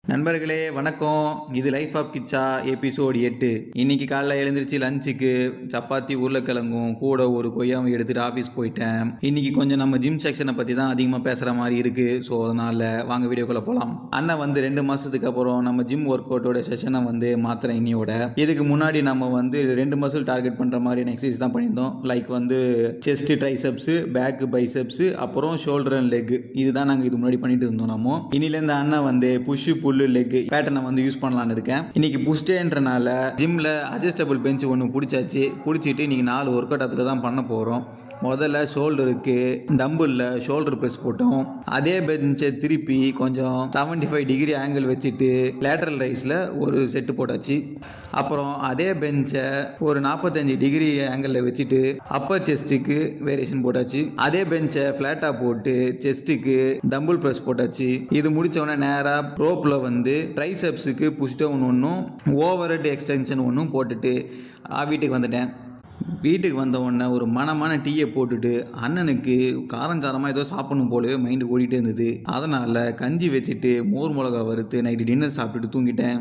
நண்பர்களே வணக்கம். இது லைஃப் ஆஃப் கிச்சா எபிசோட் 8. இன்னைக்கு காலைல எழுந்திரிச்சு லஞ்சுக்கு சப்பாத்தி உருளைக்கிழங்கும் கூட ஒரு கொய்யாவும் எடுத்துட்டு ஆஃபீஸ் போயிட்டேன். இன்னைக்கு கொஞ்சம் நம்ம ஜிம் செக்ஷனை பற்றி தான் அதிகமாக பேசுகிற மாதிரி இருக்குது. ஸோ அதனால் வாங்க வீடியோக்குள்ளே போகலாம். அண்ணன் 2 மாதத்துக்கு அப்புறம் நம்ம ஜிம் ஒர்க் அவுட்டோட செஷனை மாத்திரம் இன்னியோட. இதுக்கு முன்னாடி நம்ம 2 மசில் டார்கெட் பண்ணுற மாதிரியான எக்ஸசைஸ் தான் பண்ணியிருந்தோம். லைக் செஸ்ட் ட்ரைசெப்ஸு, பேக்கு பைசெப்ஸு, அப்புறம் ஷோல்டர் அண்ட் லெக். இதுதான் நாங்கள் இது முன்னாடி பண்ணிட்டு இருந்தோம். நம்ம இன்னிலேருந்து அண்ணன் புஷ் புல்லு லெக் பேட்டர்னை யூஸ் பண்ணலான்னு இருக்கேன். இன்னைக்கு புஷ் டேன்றனால ஜிம்ல அட்ஜஸ்டபிள் பெஞ்ச் ஒன்று பிடிச்சிட்டு இன்னைக்கு 4 ஒர்க் அவுட் அதில் தான் பண்ண போகிறோம். முதல்ல ஷோல்டருக்கு டம்பிளில் ஷோல்டர் ப்ரெஸ் போட்டோம். அதே பெஞ்சை திருப்பி கொஞ்சம் 75 டிகிரி ஆங்கிள் வச்சுட்டு லேட்டரல் ரைஸில் ஒரு செட்டு போட்டாச்சு. அப்புறம் அதே பெஞ்சை ஒரு 45 டிகிரி ஆங்கிளில் வச்சுட்டு அப்பர் செஸ்ட்டுக்கு வேரியேஷன் போட்டாச்சு. அதே பெஞ்சை ஃப்ளாட்டாக போட்டு செஸ்ட்டுக்கு டம்பிள் ப்ரெஸ் போட்டாச்சு. இது முடித்தவொடனே நேராக ரோப்பில் ட்ரைசெப்ஸுக்கு புஷ் டவுன் ஒன்றும் ஓவர் ஹெட் எக்ஸ்டென்ஷன் ஒன்றும் போட்டுட்டு வீட்டுக்கு வந்துட்டேன். வீட்டுக்கு வந்த உடனே ஒரு மனமான டீயை போட்டுட்டு அண்ணனுக்கு காரஞ்சாரமாக ஏதோ சாப்பிடணும் போலவே மைண்டு ஓடிட்டே இருந்தது. அதனால் கஞ்சி வச்சுட்டு மோர் மிளகா வறுத்து நைட்டு டின்னர் சாப்பிட்டுட்டு தூங்கிட்டேன்.